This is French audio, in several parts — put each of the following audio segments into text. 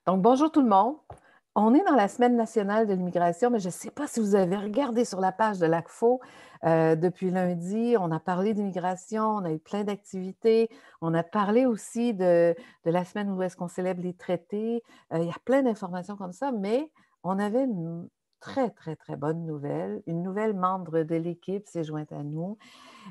Donc, bonjour tout le monde. On est dans la Semaine nationale de l'immigration, mais je ne sais pas si vous avez regardé sur la page de l'ACFO depuis lundi. On a parlé d'immigration, on a eu plein d'activités. On a parlé aussi de la semaine où est-ce qu'on célèbre les traités. Il y a plein d'informations comme ça, mais on avait une très, très, très bonne nouvelle. Une nouvelle membre de l'équipe s'est jointe à nous.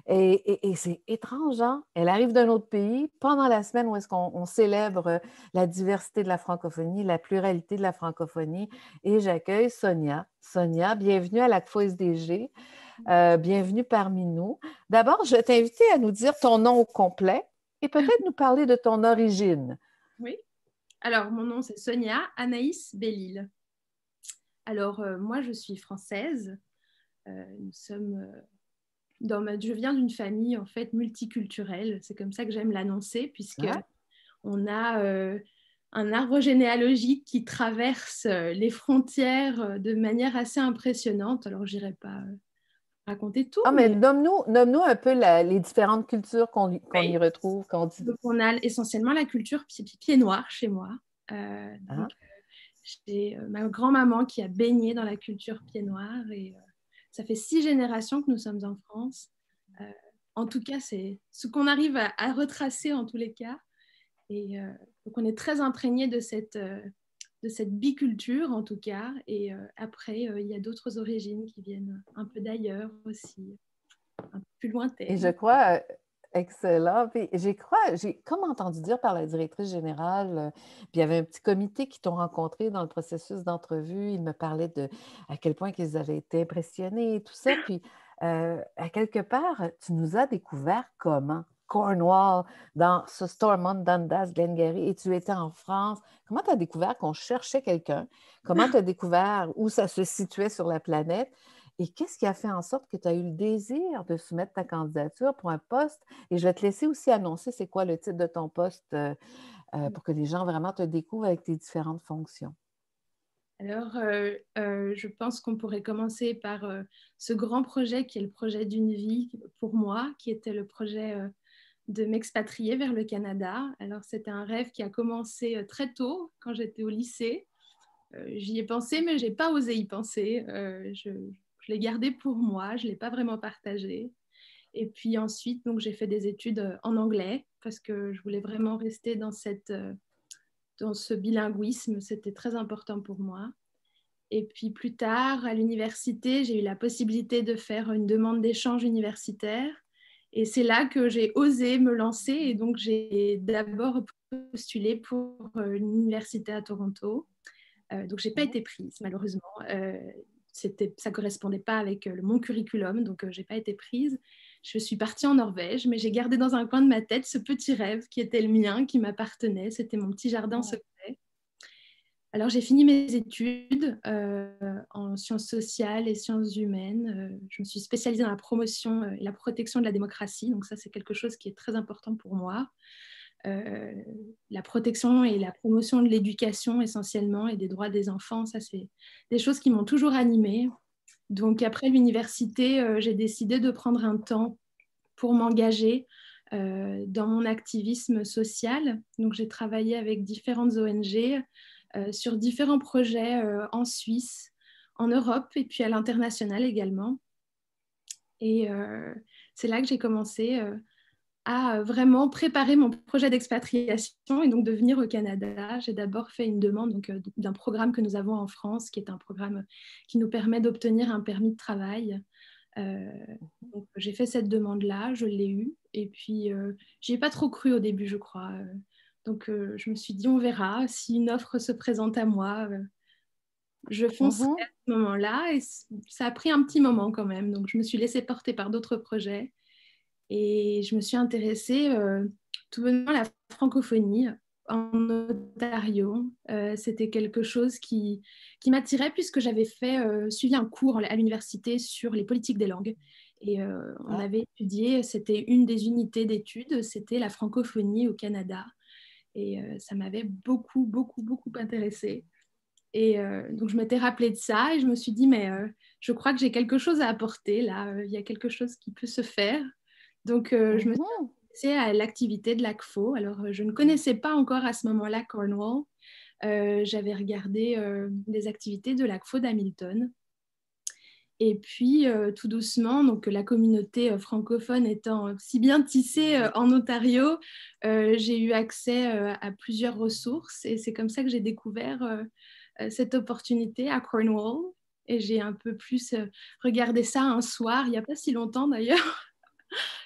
Et c'est étrange, hein? Elle arrive d'un autre pays pendant la semaine où est-ce qu'on célèbre la diversité de la francophonie, la pluralité de la francophonie. Et j'accueille Sonia. Sonia, bienvenue à l'ACFO SDG. Bienvenue parmi nous. D'abord, je vais t'inviter à nous dire ton nom au complet et peut-être nous parler de ton origine. Oui. Alors, mon nom, c'est Sonia Anaïs Bellil. Alors, moi, je suis française. Nous sommes je viens d'une famille, en fait, multiculturelle. C'est comme ça que j'aime l'annoncer, puisque Hein? on a un arbre généalogique qui traverse les frontières de manière assez impressionnante. Alors, je n'irai pas raconter tout, Ah, mais mais nomme-nous un peu les différentes cultures qu'on y oui. retrouve, qu'on dit. Donc, on a essentiellement la culture pied noir chez moi. Donc, Hein? j'ai ma grand-maman qui a baigné dans la culture pied noir et ça fait 6 générations que nous sommes en France. Euh, en tout cas, c'est ce qu'on arrive à retracer en tous les cas. Et donc, on est très imprégné de cette biculture en tout cas. Et après, il y a d'autres origines qui viennent un peu d'ailleurs aussi, un peu plus Et je lointaines. crois, excellent. Puis j'ai comme entendu dire par la directrice générale, puis il y avait un petit comité qui t'ont rencontré dans le processus d'entrevue. Ils me parlaient de à quel point qu'ils avaient été impressionnés et tout ça. Puis, à quelque part, tu nous as découvert comment? Cornwall, dans ce Stormont, Dundas, Glengarry, et tu étais en France. Comment tu as découvert qu'on cherchait quelqu'un? Comment tu as découvert où ça se situait sur la planète? Et qu'est-ce qui a fait en sorte que tu as eu le désir de soumettre ta candidature pour un poste? Et je vais te laisser aussi annoncer c'est quoi le titre de ton poste pour que les gens vraiment te découvrent avec tes différentes fonctions. Alors, je pense qu'on pourrait commencer par ce grand projet qui est le projet d'une vie pour moi, qui était le projet de m'expatrier vers le Canada. Alors, c'était un rêve qui a commencé très tôt, quand j'étais au lycée. J'y ai pensé, mais je n'ai pas osé y penser. Je l'ai gardé pour moi, je ne l'ai pas vraiment partagé. Et puis ensuite, donc, j'ai fait des études en anglais parce que je voulais vraiment rester dans ce bilinguisme. C'était très important pour moi. Et puis plus tard, à l'université, j'ai eu la possibilité de faire une demande d'échange universitaire. Et c'est là que j'ai osé me lancer. Et donc, j'ai d'abord postulé pour une université à Toronto. Donc, je n'ai pas Mhm. été prise, malheureusement. Ça ne correspondait pas avec mon curriculum, donc je n'ai pas été prise. Je suis partie en Norvège, mais j'ai gardé dans un coin de ma tête ce petit rêve qui était le mien, qui m'appartenait. C'était mon petit jardin Oh. secret. Alors, j'ai fini mes études en sciences sociales et sciences humaines. Je me suis spécialisée dans la promotion et la protection de la démocratie. Donc, ça, c'est quelque chose qui est très important pour moi. Euh, la protection et la promotion de l'éducation essentiellement et des droits des enfants, ça, c'est des choses qui m'ont toujours animée. Donc, après l'université, j'ai décidé de prendre un temps pour m'engager dans mon activisme social. Donc, j'ai travaillé avec différentes ONG sur différents projets en Suisse, en Europe et puis à l'international également. Et c'est là que j'ai commencé à vraiment préparer mon projet d'expatriation et donc de venir au Canada. J'ai d'abord fait une demande donc, d'un programme que nous avons en France, qui est un programme qui nous permet d'obtenir un permis de travail. Euh, donc, j'ai fait cette demande-là, je l'ai eue. Et puis, j'y ai pas trop cru au début, je crois. Donc, je me suis dit, on verra si une offre se présente à moi. Je foncerai à Mhm. ce moment-là. Et ça a pris un petit moment quand même. Donc, je me suis laissée porter par d'autres projets. Et je me suis intéressée tout bonnement à la francophonie en Ontario. C'était quelque chose qui m'attirait puisque j'avais suivi un cours à l'université sur les politiques des langues. Et on Ah. avait étudié, c'était une des unités d'études, c'était la francophonie au Canada. Et ça m'avait beaucoup, beaucoup, beaucoup intéressée. Et donc, je m'étais rappelée de ça et je me suis dit, mais je crois que j'ai quelque chose à apporter là. Il y a quelque chose qui peut se faire. Donc, je me suis Mhm. intéressée à l'activité de l'ACFO. Alors, je ne connaissais pas encore à ce moment-là Cornwall. j'avais regardé des activités de l'ACFO d'Hamilton. Et puis, tout doucement, donc la communauté francophone étant si bien tissée en Ontario, j'ai eu accès à plusieurs ressources et c'est comme ça que j'ai découvert cette opportunité à Cornwall. Et j'ai un peu plus regardé ça un soir, il n'y a pas si longtemps d'ailleurs.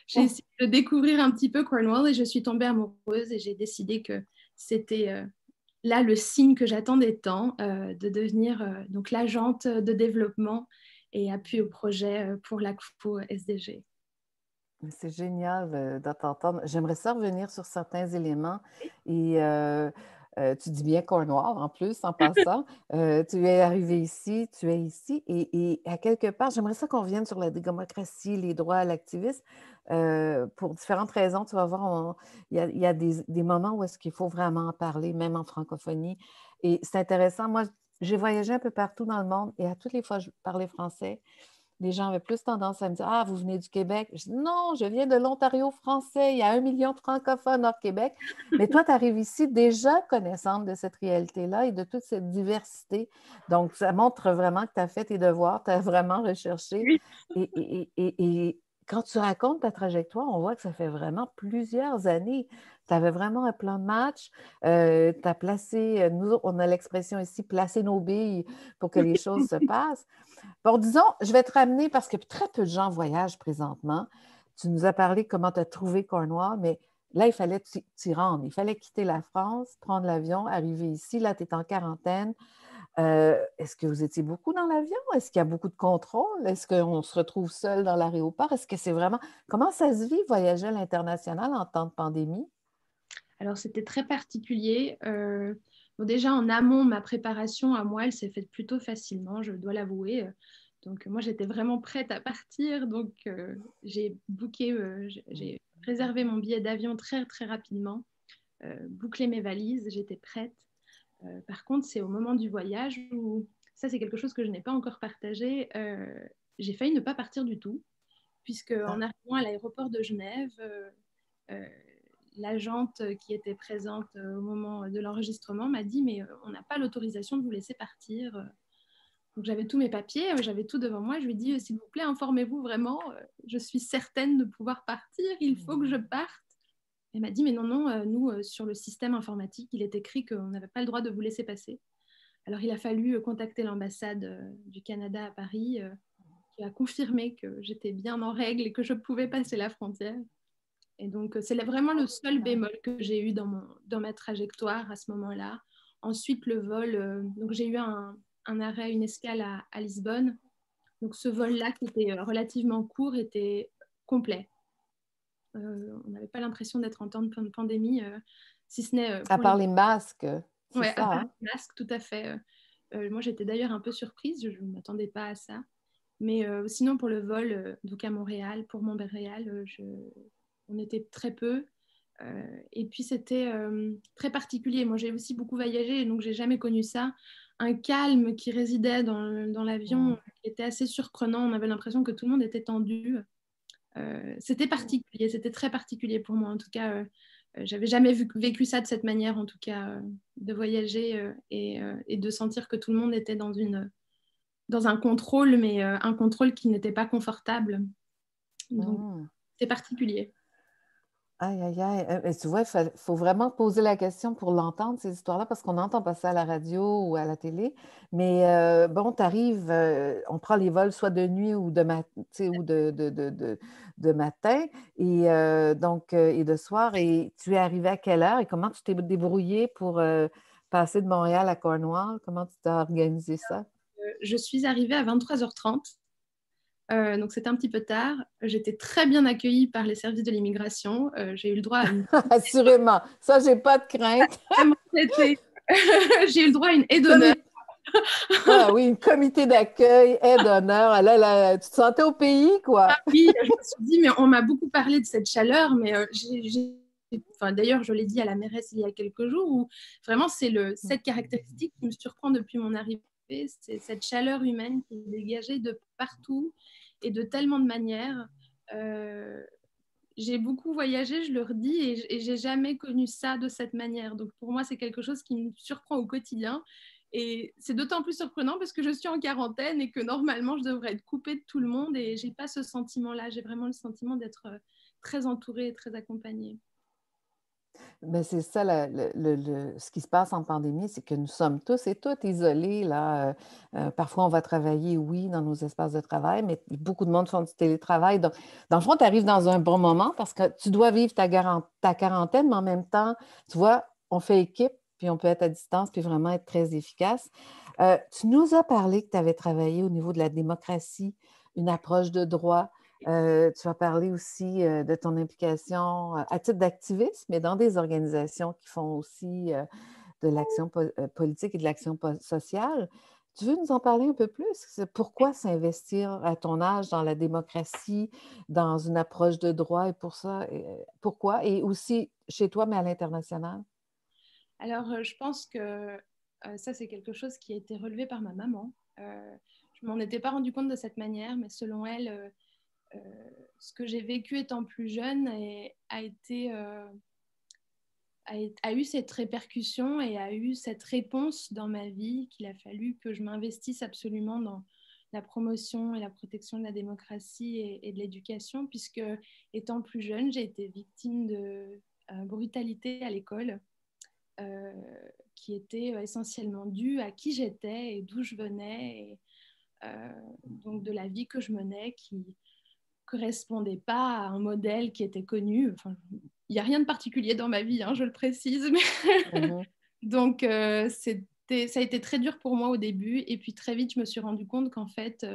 J'ai essayé de découvrir un petit peu Cornwall et je suis tombée amoureuse et j'ai décidé que c'était là le signe que j'attendais tant de devenir donc l'agente de développement et appui au projet pour l'ACFO SDG. C'est génial de t'entendre. J'aimerais ça revenir sur certains éléments. Et tu dis bien Cornwall en plus, en passant. Tu es arrivé ici, tu es ici. Et à quelque part, j'aimerais ça qu'on revienne sur la démocratie, les droits, l'activisme. Pour différentes raisons, tu vas voir, il y a des moments où est-ce qu'il faut vraiment en parler, même en francophonie. Et c'est intéressant. Moi, j'ai voyagé un peu partout dans le monde et à toutes les fois, je parlais français. Les gens avaient plus tendance à me dire: Ah, vous venez du Québec. Je dis: Non, je viens de l'Ontario français. Il y a 1 million de francophones hors Québec. Mais toi, tu arrives ici déjà connaissante de cette réalité-là et de toute cette diversité. Donc, ça montre vraiment que tu as fait tes devoirs, tu as vraiment recherché. Oui. Et quand tu racontes ta trajectoire, on voit que ça fait vraiment plusieurs années. Tu avais vraiment un plan de match. Tu as placé, nous, on a l'expression ici, placer nos billes pour que les choses se passent. Bon, disons, je vais te ramener parce que très peu de gens voyagent présentement. Tu nous as parlé comment tu as trouvé Cornwall, mais là, il fallait t'y rendre. Il fallait quitter la France, prendre l'avion, arriver ici. Là, tu es en quarantaine. Est-ce que vous étiez beaucoup dans l'avion? Est-ce qu'il y a beaucoup de contrôle? Est-ce qu'on se retrouve seul dans l'aéroport? Est-ce que c'est vraiment... Comment ça se vit voyager à l'international en temps de pandémie? Alors, c'était très particulier. Bon, déjà, en amont, ma préparation à moi, elle s'est faite plutôt facilement, je dois l'avouer. Donc, moi, j'étais vraiment prête à partir. Donc, j'ai booké, j'ai réservé mon billet d'avion très, très rapidement, bouclé mes valises, j'étais prête. Par contre, c'est au moment du voyage où, ça, c'est quelque chose que je n'ai pas encore partagé, j'ai failli ne pas partir du tout, puisque en Ah, arrivant à l'aéroport de Genève, euh, l'agente qui était présente au moment de l'enregistrement m'a dit mais on n'a pas l'autorisation de vous laisser partir. Donc j'avais tous mes papiers, j'avais tout devant moi. Je lui ai dit s'il vous plaît, informez-vous vraiment, je suis certaine de pouvoir partir, il faut que je parte. Elle m'a dit mais non, non, nous sur le système informatique, il est écrit qu'on n'avait pas le droit de vous laisser passer. Alors il a fallu contacter l'ambassade du Canada à Paris qui a confirmé que j'étais bien en règle et que je pouvais passer la frontière. Et donc, c'est vraiment le seul bémol que j'ai eu dans ma trajectoire à ce moment-là. Ensuite, le vol, donc j'ai eu un arrêt, une escale à Lisbonne. Donc, ce vol-là, qui était relativement court, était complet. On n'avait pas l'impression d'être en temps de pandémie, si ce n'est à pour les... part les masques, c'est Ouais, à ça, part hein? les masques, tout à fait. Moi, j'étais d'ailleurs un peu surprise, je ne m'attendais pas à ça. Mais sinon, pour le vol, donc à Montréal, pour Montréal, on était très peu. Et puis c'était très particulier. Moi, j'ai aussi beaucoup voyagé, et donc j'ai jamais connu ça. Un calme qui résidait dans l'avion qui était assez surprenant. On avait l'impression que tout le monde était tendu. C'était particulier, c'était très particulier pour moi. En tout cas, j'avais jamais vécu ça de cette manière, en tout cas, de voyager et de sentir que tout le monde était dans un contrôle, mais un contrôle qui n'était pas confortable. Donc, Mm. c'est particulier. Aïe, aïe, aïe. Tu vois, il faut vraiment poser la question pour l'entendre, ces histoires-là, parce qu'on n'entend pas ça à la radio ou à la télé. Mais bon, tu arrives, on prend les vols soit de nuit ou ou de matin, et donc, et de soir. Et tu es arrivé à quelle heure et comment tu t'es débrouillé pour passer de Montréal à Cornwall? Comment tu t'as organisé ça? Je suis arrivée à 23h30. Donc c'était un petit peu tard. J'étais très bien accueillie par les services de l'immigration. J'ai eu le droit à une... Assurément, ça, j'ai pas de crainte. Vraiment, j'ai eu le droit à une aide d'honneur. Comité Ah oui, une comité d'accueil, aide d'honneur. Ah là, là, tu te sentais au pays, Ah quoi. oui, je me suis dit, mais on m'a beaucoup parlé de cette chaleur, mais enfin, d'ailleurs, je l'ai dit à la mairesse il y a quelques jours, où vraiment c'est cette caractéristique qui me surprend depuis mon arrivée, c'est cette chaleur humaine qui est dégagée de partout et de tellement de manières. Euh, j'ai beaucoup voyagé, je le redis, et j'ai jamais connu ça de cette manière. Donc pour moi, c'est quelque chose qui me surprend au quotidien. Et c'est d'autant plus surprenant parce que je suis en quarantaine et que normalement, je devrais être coupée de tout le monde et j'ai pas ce sentiment-là. J'ai vraiment le sentiment d'être très entourée et très accompagnée. Mais c'est ça, ce qui se passe en pandémie, c'est que nous sommes tous et toutes isolés, là. Parfois, on va travailler, oui, dans nos espaces de travail, mais beaucoup de monde font du télétravail. Donc, dans le fond, tu arrives dans un bon moment parce que tu dois vivre ta quarantaine, mais en même temps, tu vois, on fait équipe, puis on peut être à distance, puis vraiment être très efficace. Tu nous as parlé que tu avais travaillé au niveau de la démocratie, une approche de droit. Tu vas parler aussi de ton implication à titre d'activiste, mais dans des organisations qui font aussi de l'action politique et de l'action sociale. Tu veux nous en parler un peu plus? Pourquoi s'investir à ton âge dans la démocratie, dans une approche de droit et pour ça, pourquoi? Et aussi chez toi, mais à l'international? Alors, je pense que ça, c'est quelque chose qui a été relevé par ma maman. Je m'en étais pas rendu compte de cette manière, mais selon elle, ce que j'ai vécu étant plus jeune a eu cette répercussion et a eu cette réponse dans ma vie qu'il a fallu que je m'investisse absolument dans la promotion et la protection de la démocratie et de l'éducation, puisque étant plus jeune, j'ai été victime de brutalité à l'école, euh, qui était essentiellement due à qui j'étais et d'où je venais, et donc de la vie que je menais qui correspondait pas à un modèle qui était connu. Enfin, il n'y a rien de particulier dans ma vie, hein, je le précise. Mais Mhm. donc, ça a été très dur pour moi au début. Et puis très vite, je me suis rendu compte qu'en fait,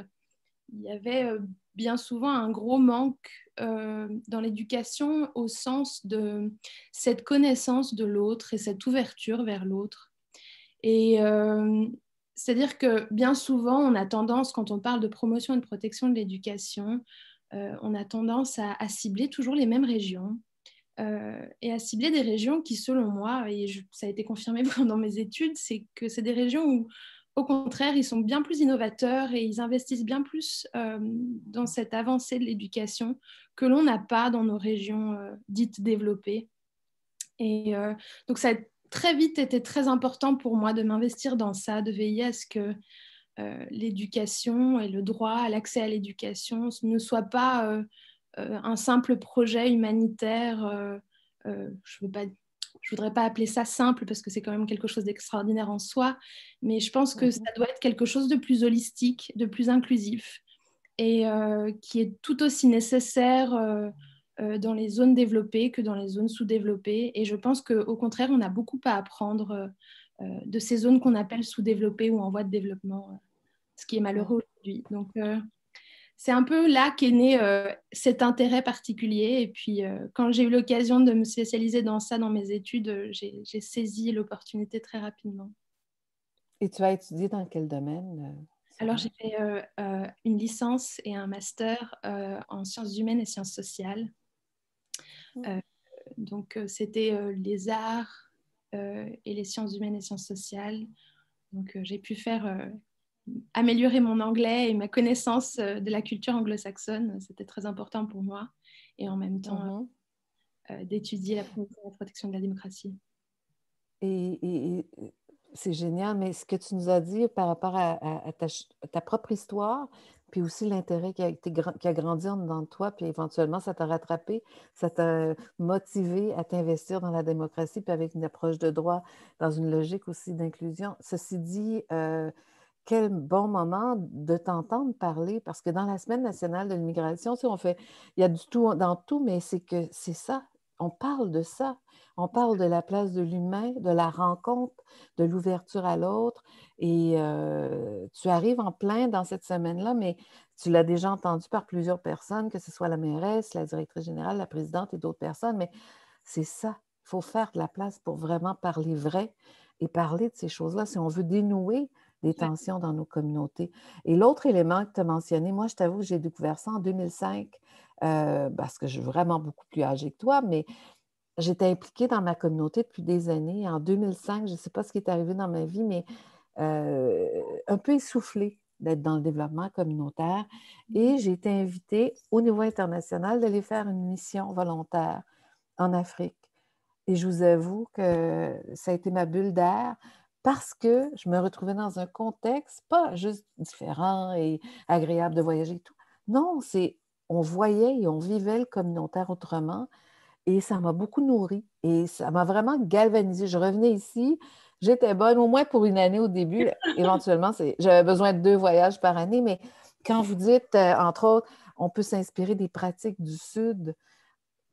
il y avait bien souvent un gros manque dans l'éducation au sens de cette connaissance de l'autre et cette ouverture vers l'autre. Et c'est-à-dire que bien souvent, on a tendance, quand on parle de promotion et de protection de l'éducation, on a tendance à cibler toujours les mêmes régions et à cibler des régions qui, selon moi, et ça a été confirmé pendant mes études, c'est que c'est des régions où, au contraire, ils sont bien plus innovateurs et ils investissent bien plus dans cette avancée de l'éducation que l'on n'a pas dans nos régions dites développées. Et donc, ça a très vite été très important pour moi de m'investir dans ça, de veiller à ce que l'éducation et le droit à l'accès à l'éducation ne soient pas un simple projet humanitaire. Je ne voudrais pas appeler ça simple parce que c'est quand même quelque chose d'extraordinaire en soi, mais je pense que ça Mhm. doit être quelque chose de plus holistique, de plus inclusif et qui est tout aussi nécessaire dans les zones développées que dans les zones sous-développées. Et je pense qu'au contraire, on a beaucoup à apprendre de ces zones qu'on appelle sous-développées ou en voie de développement, ce qui est Ouais. malheureux aujourd'hui. Donc, c'est un peu là qu'est né cet intérêt particulier. Et puis, quand j'ai eu l'occasion de me spécialiser dans ça dans mes études, j'ai saisi l'opportunité très rapidement. Et tu as étudié dans quel domaine, Alors, Sarah? j'ai fait une licence et un master en sciences humaines et sciences sociales. Euh, donc, c'était les arts et les sciences humaines et sciences sociales. Donc, j'ai pu faire améliorer mon anglais et ma connaissance de la culture anglo-saxonne. C'était très important pour moi. Et en même temps, Mhm. d'étudier la promotion et la protection de la démocratie. Et c'est génial, mais ce que tu nous as dit par rapport à ta propre histoire, puis aussi l'intérêt qui a grandi en dedans de toi, puis éventuellement ça t'a rattrapé, ça t'a motivé à t'investir dans la démocratie, puis avec une approche de droit, dans une logique aussi d'inclusion. Ceci dit, quel bon moment de t'entendre parler, parce que dans la Semaine nationale de l'immigration, tu sais, il y a du tout dans tout, mais c'est que c'est ça, on parle de ça. On parle de la place de l'humain, de la rencontre, de l'ouverture à l'autre. Et tu arrives en plein dans cette semaine-là, mais tu l'as déjà entendu par plusieurs personnes, que ce soit la mairesse, la directrice générale, la présidente et d'autres personnes, mais c'est ça. Il faut faire de la place pour vraiment parler vrai et parler de ces choses-là si on veut dénouer des Ouais. tensions dans nos communautés. Et l'autre élément que tu as mentionné, moi, je t'avoue que j'ai découvert ça en 2005, parce que je suis vraiment beaucoup plus âgée que toi, mais j'étais impliquée dans ma communauté depuis des années. En 2005, je ne sais pas ce qui est arrivé dans ma vie, mais un peu essoufflée. d'être dans le développement communautaire. Mhm. Et j'ai été invitée au niveau international d'aller faire une mission volontaire en Afrique. Et je vous avoue que ça a été ma bulle d'air parce que je me retrouvais dans un contexte pas juste différent et agréable de voyager et tout. Non, on voyait et on vivait le communautaire autrement et ça m'a beaucoup nourrie et ça m'a vraiment galvanisée. Je revenais ici, j'étais bonne au moins pour une année au début. Éventuellement, j'avais besoin de 2 voyages par année, mais quand vous dites, entre autres, on peut s'inspirer des pratiques du Sud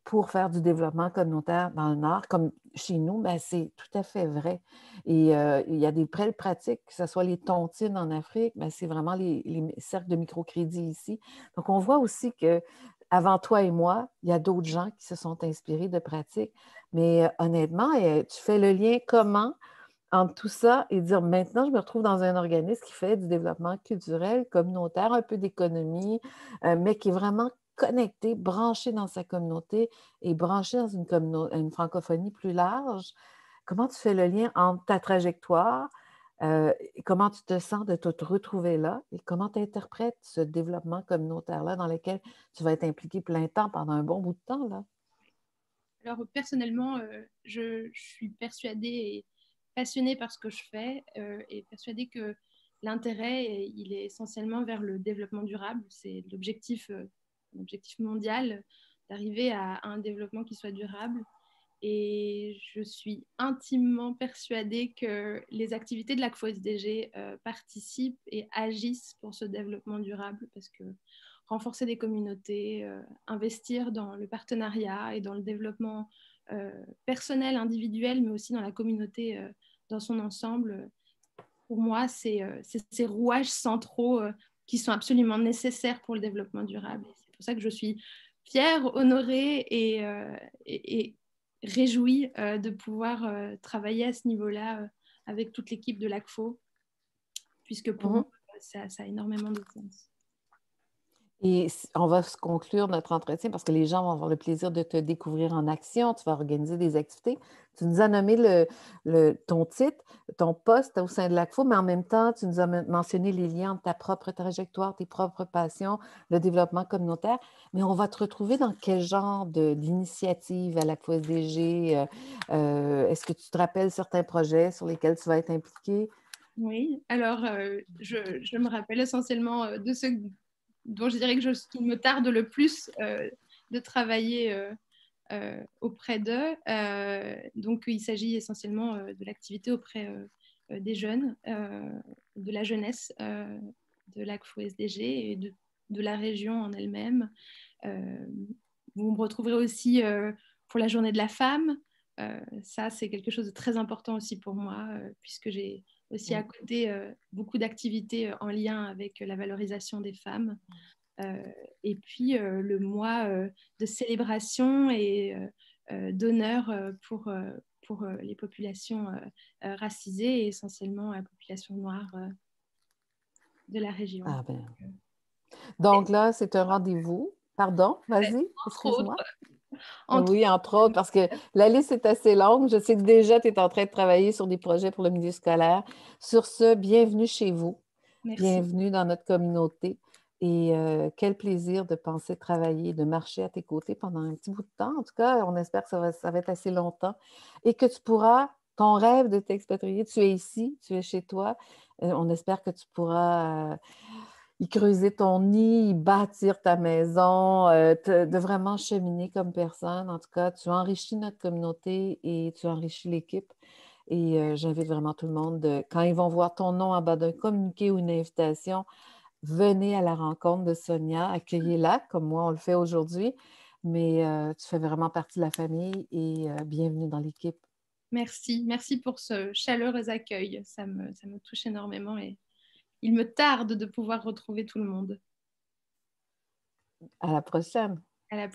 pour faire du développement communautaire dans le Nord, comme chez nous, ben, c'est tout à fait vrai. Et il y a des belles pratiques, que ce soit les tontines en Afrique, ben, c'est vraiment les cercles de microcrédit ici. Donc, on voit aussi que avant toi et moi, il y a d'autres gens qui se sont inspirés de pratiques. Mais honnêtement, tu fais le lien comment entre tout ça et dire maintenant, je me retrouve dans un organisme qui fait du développement culturel, communautaire, un peu d'économie, mais qui est vraiment connecté, branché dans sa communauté et branché dans une francophonie plus large. Comment tu fais le lien entre ta trajectoire, et comment tu te sens de te retrouver là et comment tu interprètes ce développement communautaire-là dans lequel tu vas être impliqué plein temps pendant un bon bout de temps, là? Alors personnellement, je suis persuadée et passionnée par ce que je fais et persuadée que l'intérêt, il est essentiellement vers le développement durable. C'est l'objectif mondial d'arriver à un développement qui soit durable. Et je suis intimement persuadée que les activités de l'ACFO-SDG participent et agissent pour ce développement durable parce que renforcer des communautés, investir dans le partenariat et dans le développement personnel, individuel, mais aussi dans la communauté dans son ensemble, pour moi, c'est ces rouages centraux qui sont absolument nécessaires pour le développement durable. C'est pour ça que je suis fière, honorée et réjouie de pouvoir travailler à ce niveau-là avec toute l'équipe de l'ACFO, puisque pour moi, Mhm. ça a énormément de sens. Et on va se conclure notre entretien parce que les gens vont avoir le plaisir de te découvrir en action. Tu vas organiser des activités. Tu nous as nommé ton titre, ton poste au sein de l'ACFO, mais en même temps, tu nous as mentionné les liens entre ta propre trajectoire, tes propres passions, le développement communautaire. Mais on va te retrouver dans quel genre d'initiative à l'ACFO SDG? Est-ce que tu te rappelles certains projets sur lesquels tu vas être impliqué? Oui, alors je me rappelle essentiellement de ceux dont je dirais que qu'il me tarde le plus de travailler auprès d'eux. Donc, il s'agit essentiellement de l'activité auprès des jeunes, de la jeunesse de l'ACFO SDG et de la région en elle-même. Euh, Vous me retrouverez aussi pour la journée de la femme. Ça, c'est quelque chose de très important aussi pour moi, puisque j'ai aussi à côté beaucoup d'activités en lien avec la valorisation des femmes. Euh, et puis le mois de célébration et d'honneur pour les populations racisées et essentiellement la population noire de la région. Ah ben. Donc là, c'est un rendez-vous. Pardon, vas-y, Entre autres, excuse-moi. entre Oui, entre autres, parce que la liste est assez longue. Je sais que déjà, tu es en train de travailler sur des projets pour le milieu scolaire. Sur ce, bienvenue chez vous. Merci. Bienvenue dans notre communauté. Et quel plaisir de penser travailler, de marcher à tes côtés pendant un petit bout de temps. En tout cas, on espère que ça va être assez longtemps et que tu pourras, ton rêve de t'expatrier, tu es ici, tu es chez toi. On espère que tu pourras y creuser ton nid, y bâtir ta maison, de vraiment cheminer comme personne. En tout cas, tu enrichis notre communauté et tu enrichis l'équipe. Et j'invite vraiment tout le monde, quand ils vont voir ton nom en bas d'un communiqué ou une invitation, venez à la rencontre de Sonia, accueillez-la comme moi on le fait aujourd'hui. Mais tu fais vraiment partie de la famille et bienvenue dans l'équipe. Merci. Merci pour ce chaleureux accueil. Ça me touche énormément et il me tarde de pouvoir retrouver tout le monde. À la prochaine. À la